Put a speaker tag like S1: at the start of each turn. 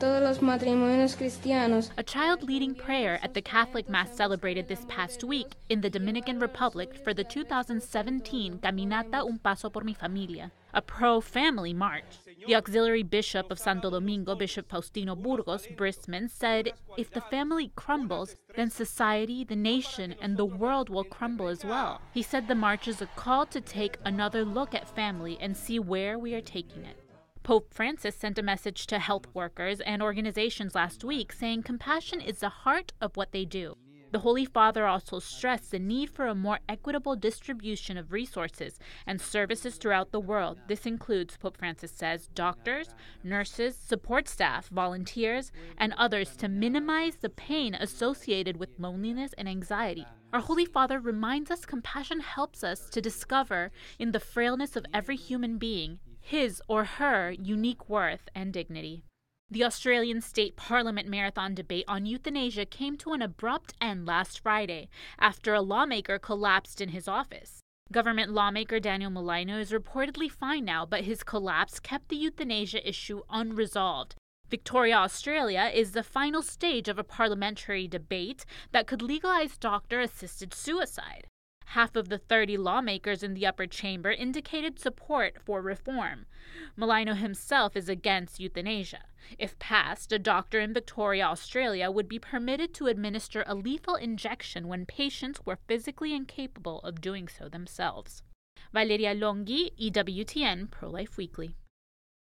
S1: todos los matrimonios cristianos.
S2: A child leading prayer at the Catholic Mass celebrated this past week in the Dominican Republic for the 2017 Caminata Un Paso por Mi Familia, a pro-family march. The auxiliary bishop of Santo Domingo, Bishop Faustino Burgos Brisman, said, "If the family crumbles, then society, the nation, and the world will crumble as well." He said the march is a call to take another look at family and see where we are taking it. Pope Francis sent a message to health workers and organizations last week saying compassion is the heart of what they do. The Holy Father also stressed the need for a more equitable distribution of resources and services throughout the world. This includes, Pope Francis says, doctors, nurses, support staff, volunteers, and others to minimize the pain associated with loneliness and anxiety. Our Holy Father reminds us compassion helps us to discover in the frailness of every human being his or her unique worth and dignity. The Australian State Parliament marathon debate on euthanasia came to an abrupt end last Friday after a lawmaker collapsed in his office. Government lawmaker Daniel Molino is reportedly fine now, but his collapse kept the euthanasia issue unresolved. Victoria, Australia is the final stage of a parliamentary debate that could legalize doctor-assisted suicide. Half of the 30 lawmakers in the upper chamber indicated support for reform. Molino himself is against euthanasia. If passed, a doctor in Victoria, Australia would be permitted to administer a lethal injection when patients were physically incapable of doing so themselves. Valeria Longhi, EWTN, ProLife Weekly.